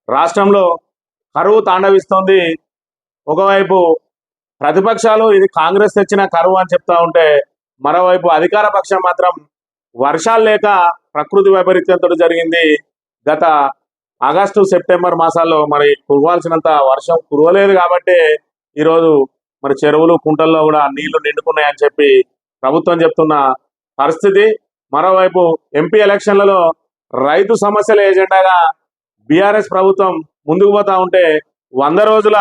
రాష్ట్రంలో కరువు తాండవిస్తోంది. ఒకవైపు ప్రతిపక్షాలు ఇది కాంగ్రెస్ తెచ్చిన కరువు అని చెప్తా ఉంటే, మరోవైపు అధికార పక్షం మాత్రం వర్షాలు లేక ప్రకృతి వైపరీత్యంతో జరిగింది. గత ఆగస్టు సెప్టెంబర్ మాసాల్లో మరి కురవాల్సినంత వర్షం కురవలేదు కాబట్టి ఈరోజు మరి చెరువులు కుంటల్లో కూడా నీళ్లు నిండుకున్నాయని చెప్పి ప్రభుత్వం చెప్తున్న పరిస్థితి. మరోవైపు ఎంపీ ఎలక్షన్లలో రైతు సమస్యల ఏజెండాగా బీఆర్ఎస్ ప్రభుత్వం ముందుకు పోతా ఉంటే 100 రోజుల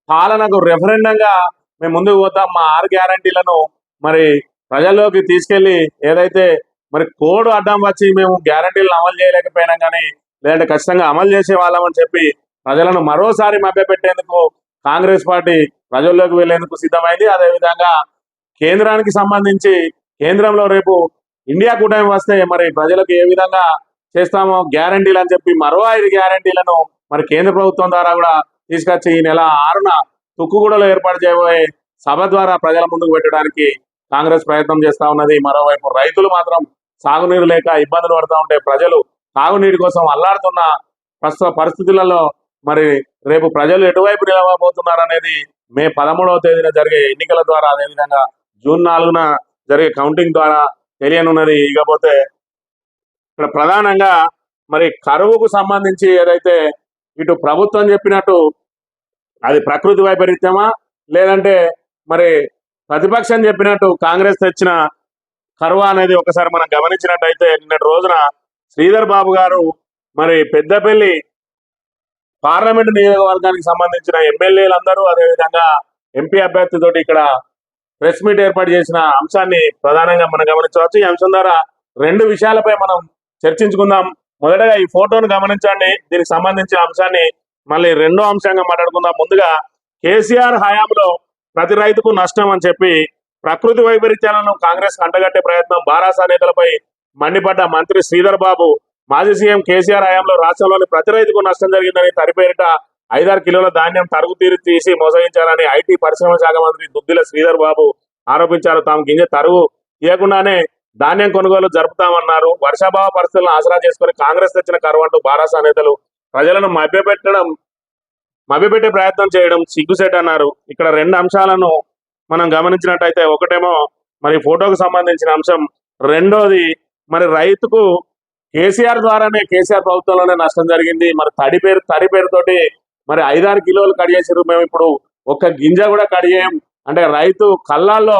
పాలనకు రెఫరెండంగా మేము ముందుకు పోతాం, మా 6 గ్యారంటీలను మరి ప్రజల్లోకి తీసుకెళ్లి ఏదైతే మరి కోడ్ అడ్డం వచ్చి మేము గ్యారంటీలను అమలు చేయలేకపోయినాం కానీ లేదంటే ఖచ్చితంగా అమలు చేసే వాళ్ళమని చెప్పి ప్రజలను మరోసారి మభ్యపెట్టేందుకు కాంగ్రెస్ పార్టీ ప్రజల్లోకి వెళ్లేందుకు సిద్ధమైంది. అదేవిధంగా కేంద్రానికి సంబంధించి కేంద్రంలో రేపు ఇండియా కూటమి వస్తే మరి ప్రజలకు ఏ విధంగా చేస్తామో గ్యారంటీలు అని చెప్పి మరో 5 గ్యారంటీలను మరి కేంద్ర ప్రభుత్వం ద్వారా కూడా తీసుకొచ్చి ఈ నెల 6న తుక్కుగూడలో ఏర్పాటు చేయబోయే సభ ద్వారా ప్రజల ముందుకు పెట్టడానికి కాంగ్రెస్ ప్రయత్నం చేస్తా ఉన్నది. మరోవైపు రైతులు మాత్రం సాగునీరు లేక ఇబ్బందులు పడుతూ ఉంటే ప్రజలు తాగునీటి కోసం అల్లాడుతున్న ప్రస్తుత పరిస్థితులలో మరి రేపు ప్రజలు ఎటువైపు నిలవబోతున్నారు అనేది మే 13వ తేదీన జరిగే ఎన్నికల ద్వారా, అదేవిధంగా జూన్ 4న జరిగే కౌంటింగ్ ద్వారా తెలియనున్నది. ఇకపోతే ఇక్కడ ప్రధానంగా మరి కరువుకు సంబంధించి ఏదైతే ఇటు ప్రభుత్వం చెప్పినట్టు అది ప్రకృతి వైపరీత్యమా లేదంటే మరి ప్రతిపక్షం చెప్పినట్టు కాంగ్రెస్ తెచ్చిన కరువు అనేది ఒకసారి మనం గమనించినట్టయితే నిన్నటి రోజున శ్రీధర్ బాబు గారు మరి పెద్దపల్లి పార్లమెంటు నియోజకవర్గానికి సంబంధించిన ఎమ్మెల్యేలందరూ అదేవిధంగా ఎంపీ అభ్యర్థితోటి ఇక్కడ ప్రెస్ మీట్ ఏర్పాటు చేసిన అంశాన్ని ప్రధానంగా మనం గమనించవచ్చు. ఈ అంశం ద్వారా 2 విషయాలపై మనం చర్చించుకుందాం. మొదటగా ఈ ఫోటోను గమనించండి, దీనికి సంబంధించిన అంశాన్ని మళ్ళీ రెండో అంశంగా మాట్లాడుకుందాం. ముందుగా కేసీఆర్ హయాంలో ప్రతి రైతుకు నష్టం అని చెప్పి ప్రకృతి వైపరీత్యాలను కాంగ్రెస్ అంటగట్టే ప్రయత్నం బారాసా నేతలపై మండిపడ్డ మంత్రి శ్రీధర్ బాబు మాజీ సీఎం కేసీఆర్ హయాంలో రాష్ట్రంలోని ప్రతి రైతుకు నష్టం జరిగిందని తరిపేరిట 5-6 కిలోల ధాన్యం తరుగు తీసి మోసగించారని ఐటీ పరిశ్రమ శాఖ మంత్రి దుద్దిల శ్రీధర్ బాబు ఆరోపించారు. తాము గింజ తరుగు తీయకుండానే ధాన్యం కొనుగోలు జరుపుతామన్నారు. వర్షాభావ పరిస్థితులను ఆసరా చేసుకుని కాంగ్రెస్ తెచ్చిన కరువు అంటూ బారాసా నేతలు ప్రజలను మభ్యపెట్టే ప్రయత్నం చేయడం సిగ్గుసేట్ అన్నారు. ఇక్కడ 2 అంశాలను మనం గమనించినట్టయితే ఒకటేమో మరి ఫోటోకు సంబంధించిన అంశం, రెండోది మరి రైతుకు కేసీఆర్ ద్వారానే కేసీఆర్ ప్రభుత్వంలోనే నష్టం జరిగింది. మరి తడి పేరుతోటి మరి 5-6 కిలోలు కడిగేసారు. మేము ఇప్పుడు ఒక్క గింజ కూడా కడిగేయం అంటే రైతు కళ్ళాల్లో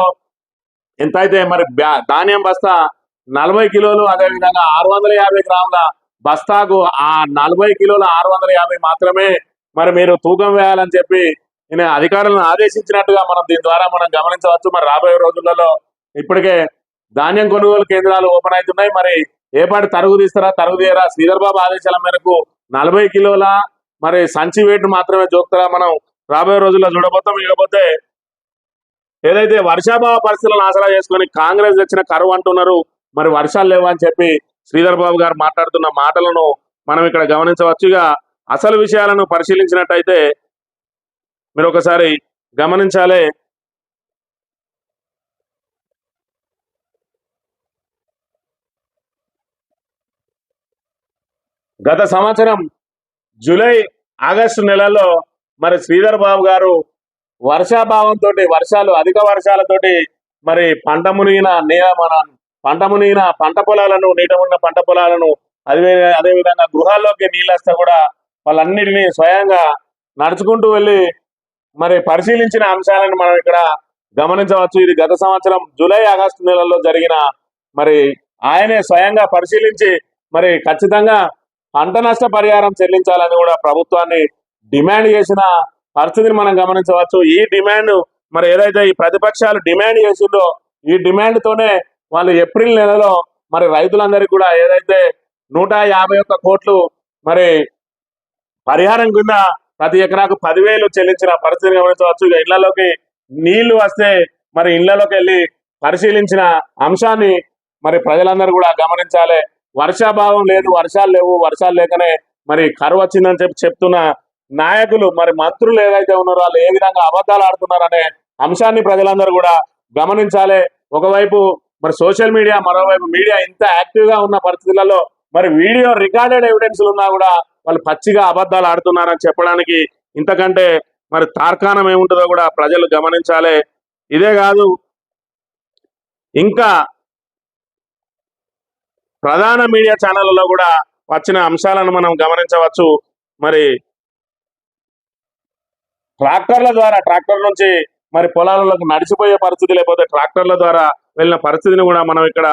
ఎంత అయితే మరి ధాన్యం బస్తా 40 కిలోలు, అదేవిధంగా 650 గ్రాముల బస్తాకు ఆ 40 కిలోల 650 మాత్రమే మరి మీరు తూకం వేయాలని చెప్పి నేను అధికారులను ఆదేశించినట్టుగా మనం దీని ద్వారా మనం గమనించవచ్చు. మరి రాబోయే రోజులలో ఇప్పటికే ధాన్యం కొనుగోలు కేంద్రాలు ఓపెన్ అవుతున్నాయి. మరి ఏపాటి తరుగు తీస్తారా తరుగు తీయరా, శ్రీధర్ బాబు ఆదేశాల మేరకు 40 కిలోల మరి సంచి వెయిట్ మాత్రమే జోక్తారా మనం రాబోయే రోజుల్లో చూడబోతాం. ఇకపోతే ఏదైతే వర్షాభావ పరిస్థితులను ఆసరా చేసుకొని కాంగ్రెస్ తెచ్చిన కరువు అంటున్నారు, మరి వర్షాలు లేవు అని చెప్పి శ్రీధర్ బాబు గారు మాట్లాడుతున్న మాటలను మనం ఇక్కడ గమనించవచ్చు. ఇక అసలు విషయాలను పరిశీలించినట్టయితే మీరు ఒకసారి గమనించాలి. గత సంవత్సరం జూలై ఆగస్టు నెలల్లో మరి శ్రీధర్ బాబు గారు వర్షాభావంతో అధిక వర్షాలతోటి మరి పంట మునిగిన పంట పొలాలను నీట ఉన్న పంట పొలాలను అదేవిధంగా గృహాల్లోకి నీళ్ళు వస్తే కూడా వాళ్ళన్నిటినీ స్వయంగా నడుచుకుంటూ వెళ్ళి మరి పరిశీలించిన అంశాలను మనం ఇక్కడ గమనించవచ్చు. ఇది గత సంవత్సరం జూలై ఆగస్టు నెలల్లో జరిగిన మరి ఆయనే స్వయంగా పరిశీలించి మరి ఖచ్చితంగా పంట నష్ట పరిహారం చెల్లించాలని కూడా ప్రభుత్వాన్ని డిమాండ్ చేసిన పరిస్థితిని మనం గమనించవచ్చు. ఈ డిమాండ్ మరి ఏదైతే ఈ ప్రతిపక్షాలు డిమాండ్ చేసిందో ఈ డిమాండ్ తోనే వాళ్ళు ఏప్రిల్ నెలలో మరి రైతులందరికీ కూడా ఏదైతే 151 కోట్లు మరి పరిహారం కింద ప్రతి ఎకరాకు 10,000 చెల్లించిన పరిస్థితిని గమనించవచ్చు. ఇక ఇళ్లలోకి నీళ్లు వస్తే మరి ఇళ్లలోకి వెళ్ళి పరిశీలించిన అంశాన్ని మరి ప్రజలందరూ కూడా గమనించాలి. వర్షాభావం లేదు, వర్షాలు లేవు, వర్షాలు లేకనే మరి కరువు వచ్చిందని చెప్తున్న నాయకులు మరి మంత్రులు ఏదైతే ఉన్నారో వాళ్ళు ఏ విధంగా అబద్ధాలు ఆడుతున్నారనే అంశాన్ని ప్రజలందరూ కూడా గమనించాలి. ఒకవైపు మరి సోషల్ మీడియా, మరోవైపు మీడియా ఇంత యాక్టివ్ గా ఉన్న పరిస్థితులలో మరి వీడియో రికార్డెడ్ ఎవిడెన్స్లు ఉన్నా కూడా వాళ్ళు పచ్చిగా అబద్ధాలు ఆడుతున్నారని చెప్పడానికి ఇంతకంటే మరి తార్కాణం ఏముంటుందో కూడా ప్రజలు గమనించాలి. ఇదే కాదు, ఇంకా ప్రధాన మీడియా ఛానళ్లలో కూడా వచ్చిన అంశాలను మనం గమనించవచ్చు. మరి ట్రాక్టర్ నుంచి మరి పొలాలకు నడిచిపోయే పరిస్థితి, లేకపోతే ట్రాక్టర్ల ద్వారా వెళ్ళిన పరిస్థితిని కూడా మనం ఇక్కడ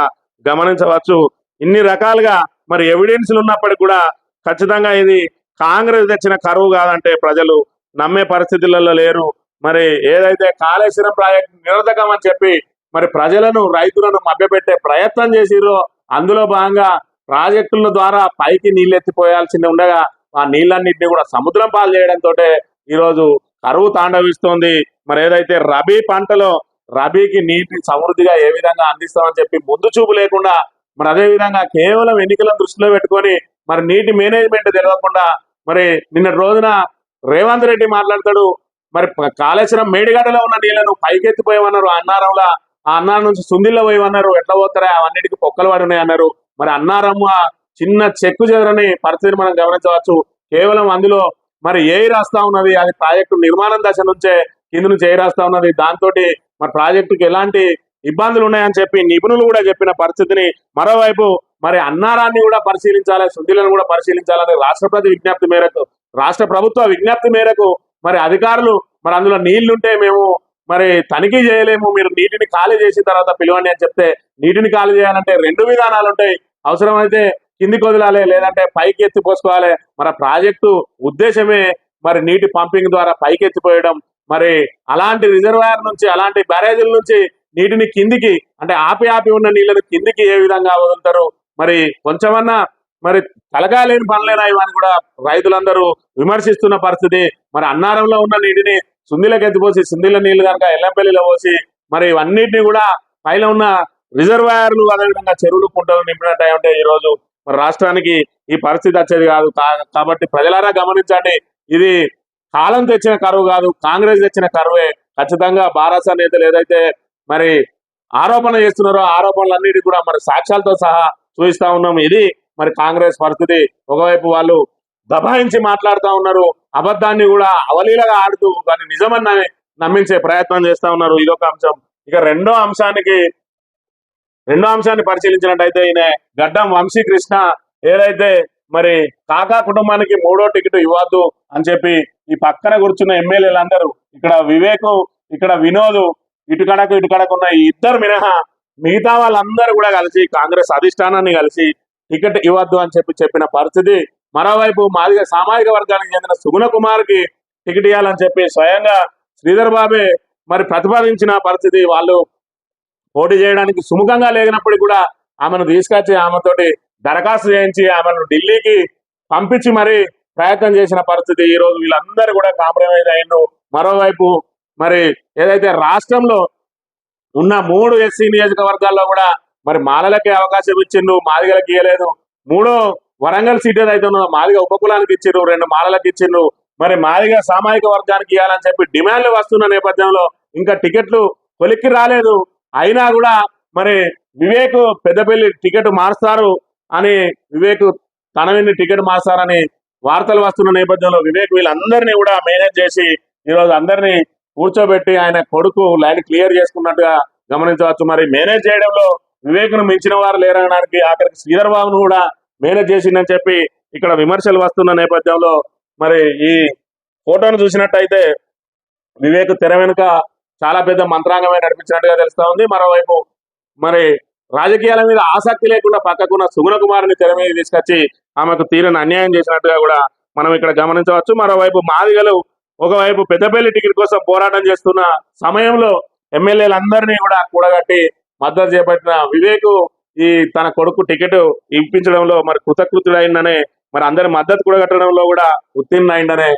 గమనించవచ్చు. ఇన్ని రకాలుగా మరి ఎవిడెన్స్లు ఉన్నప్పటికీ కూడా ఖచ్చితంగా ఇది కాంగ్రెస్ తెచ్చిన కరువు కాదంటే ప్రజలు నమ్మే పరిస్థితులలో లేరు. మరి ఏదైతే కాళేశ్వరం ప్రాజెక్టు నిరర్ధకం అని చెప్పి మరి ప్రజలను, రైతులను మభ్యపెట్టే ప్రయత్నం చేసిరో అందులో భాగంగా ప్రాజెక్టుల ద్వారా పైకి నీళ్ళు ఎత్తిపోయాల్సింది ఉండగా ఆ నీళ్ళన్నింటినీ కూడా సముద్రం పాలు చేయడంతో ఈరోజు కరువు తాండవిస్తోంది. మరి ఏదైతే రబీ పంటలో రబీకి నీటి సమృద్ధిగా ఏ విధంగా అందిస్తామని చెప్పి ముందు చూపు లేకుండా, మరి అదే విధంగా కేవలం ఎన్నికలను దృష్టిలో పెట్టుకొని మరి నీటి మేనేజ్మెంట్ తెలియకుండా మరి నిన్నటి రోజున రేవంత్ రెడ్డి మాట్లాడతాడు, మరి కాళేశ్వరం మేడిగడ్డలో ఉన్న నీళ్లను పైకెత్తిపోయామన్నారు. అన్నారంలో ఆ అన్నారం నుంచి సుందిల్లో పోయమన్నారు. ఎట్లా పోతారా, అవన్నిటికీ పొక్కలు పడి ఉన్నాయి అన్నారు. మరి అన్నారమ్మ చిన్న చెక్కు చెదరని పరిస్థితిని మనం గమనించవచ్చు. కేవలం అందులో మరి ఏయి రాస్తా ఉన్నది, అది ప్రాజెక్టు నిర్మాణం దశ నుంచే కింద నుంచి ఏయి రాస్తా ఉన్నది. దాంతో మరి ప్రాజెక్టుకి ఎలాంటి ఇబ్బందులు ఉన్నాయని చెప్పి నిపుణులు కూడా చెప్పిన పరిస్థితిని, మరోవైపు మరి అన్నారాన్ని కూడా పరిశీలించాలి, శుద్ధిలను కూడా పరిశీలించాలని రాష్ట్ర ప్రభుత్వ విజ్ఞప్తి మేరకు మరి అధికారులు మరి అందులో నీళ్లుంటే మేము మరి తనిఖీ చేయలేము, మీరు నీటిని ఖాళీ చేసిన తర్వాత పిలవండి అని చెప్తే, నీటిని ఖాళీ చేయాలంటే 2 విధానాలు ఉంటాయి. అవసరమైతే కిందికి వదలాలి, లేదంటే పైకి ఎత్తిపోసుకోవాలి. మరి ప్రాజెక్టు ఉద్దేశమే మరి నీటి పంపింగ్ ద్వారా పైకి ఎత్తిపోయడం. మరి అలాంటి రిజర్వాయర్ నుంచి, అలాంటి బ్యారేజీల నుంచి నీటిని కిందికి, అంటే ఆపి ఉన్న నీళ్లను కిందికి ఏ విధంగా వదులుతారు? మరి కొంచెమన్నా మరి తలకాయ లేని పనులేనా ఇవని కూడా రైతులందరూ విమర్శిస్తున్న పరిస్థితి. మరి అన్నారంలో ఉన్న నీటిని సుందిలకు ఎత్తిపోసి, సుందిల నీళ్లు కనుక ఎల్లంపల్లిలో పోసి మరి ఇవన్నిటిని కూడా పైన ఉన్న రిజర్వాయర్లు, అదేవిధంగా చెరువులు, కుంటలు నింపినట్టు ఉంటే ఈ రోజు మరి రాష్ట్రానికి ఈ పరిస్థితి వచ్చేది కాదు. కాబట్టి ప్రజలారా గమనించండి, ఇది కాలం తెచ్చిన కరువు కాదు, కాంగ్రెస్ తెచ్చిన కరువే. ఖచ్చితంగా బారాస నేతలు ఏదైతే మరి ఆరోపణ చేస్తున్నారో ఆరోపణలన్నిటి కూడా మరి సాక్ష్యాలతో సహా చూపిస్తా ఉన్నాం. ఇది మరి కాంగ్రెస్ పరిస్థితి. ఒకవైపు వాళ్ళు దబాయించి మాట్లాడుతూ ఉన్నారు, అబద్ధాన్ని కూడా అవలీలగా ఆడుతూ దాన్ని నిజమని నమ్మించే ప్రయత్నం చేస్తా ఉన్నారు. ఇదొక అంశం. ఇక రెండో అంశాన్ని పరిశీలించినట్టయితే ఈయన గడ్డం వంశీకృష్ణ ఏదైతే మరి కాకా కుటుంబానికి 3వ టికెట్ ఇవ్వద్దు అని చెప్పి ఈ పక్కన కూర్చున్న ఎమ్మెల్యేలందరూ, ఇక్కడ వివేక్, ఇక్కడ వినోద్, ఇటుకడకు ఉన్న ఈ ఇద్దరు మినహా మిగతా వాళ్ళందరూ కూడా కలిసి కాంగ్రెస్ అధిష్టానాన్ని కలిసి టికెట్ ఇవ్వద్దు అని చెప్పిన పరిస్థితి. మరోవైపు మాదిగ సామాజిక వర్గానికి చెందిన సుగుణ కుమార్కి టికెట్ ఇవ్వాలని చెప్పి స్వయంగా శ్రీధర్ బాబే మరి ప్రతిపాదించిన పరిస్థితి. వాళ్ళు పోటీ చేయడానికి సుముఖంగా లేనప్పటికీ కూడా ఆమెను తీసుకొచ్చి ఆమెతోటి దరఖాస్తు చేయించి ఆమెను ఢిల్లీకి పంపించి మరి ప్రయత్నం చేసిన పరిస్థితి. ఈ రోజు వీళ్ళందరూ కూడా కాంప్రమైజ్ అయ్యిండ్రు. మరోవైపు మరి ఏదైతే రాష్ట్రంలో ఉన్న 3 ఎస్సీ నియోజకవర్గాల్లో కూడా మరి మాలలకే అవకాశం ఇచ్చిండ్రు, మాదిగలకు ఇవ్వలేదు. 3వ వరంగల్ సీట్ ఏదైతే ఉన్నదో మాదిగ ఉపకులానికి ఇచ్చిండ్రు, 2 మాలలకు ఇచ్చిండ్రు. మరి మాదిగ సామాజిక వర్గానికి ఇవ్వాలని చెప్పి డిమాండ్లు వస్తున్న నేపథ్యంలో ఇంకా టికెట్లు కొలిక్కి రాలేదు. అయినా కూడా మరి వివేక్ పెద్దపల్లి టికెట్ మారుస్తారు అని, వివేక్ తనవిని టికెట్ మారుస్తారని వార్తలు వస్తున్న నేపథ్యంలో వివేక్ వీళ్ళందరినీ కూడా మేనేజ్ చేసి ఈరోజు అందరినీ కూర్చోబెట్టి ఆయన కొడుకు లైన్ క్లియర్ చేసుకున్నట్టుగా గమనించవచ్చు. మరి మేనేజ్ చేయడంలో వివేక్ను మించిన వారు లేరనడానికి ఆఖరికి శ్రీధర్ బాబును కూడా మేనేజ్ చేసిందని చెప్పి ఇక్కడ విమర్శలు వస్తున్న నేపథ్యంలో మరి ఈ ఫోటోను చూసినట్టయితే వివేక్ తెర వెనుక చాలా పెద్ద మంత్రాంగమే నడిపించినట్టుగా తెలుస్తా ఉంది. మరోవైపు మరి రాజకీయాల మీద ఆసక్తి లేకుండా పక్కకున్న సుగుణ కుమార్ని తెర మీద తీసుకొచ్చి ఆమెకు తీరని అన్యాయం చేసినట్టుగా కూడా మనం ఇక్కడ గమనించవచ్చు. మరోవైపు మాదిగలు ఒకవైపు పెద్దపల్లి టికెట్ కోసం పోరాటం చేస్తున్న సమయంలో ఎమ్మెల్యేలందరినీ కూడా కూడగట్టి మద్దతు చేపట్టిన వివేక్ ఈ తన కొడుకు టికెట్ ఇప్పించడంలో మరి కృతకృతుడైందనే, మరి అందరి మద్దతు కూడగట్టడంలో కూడా ఉత్తీర్ణుడైందనే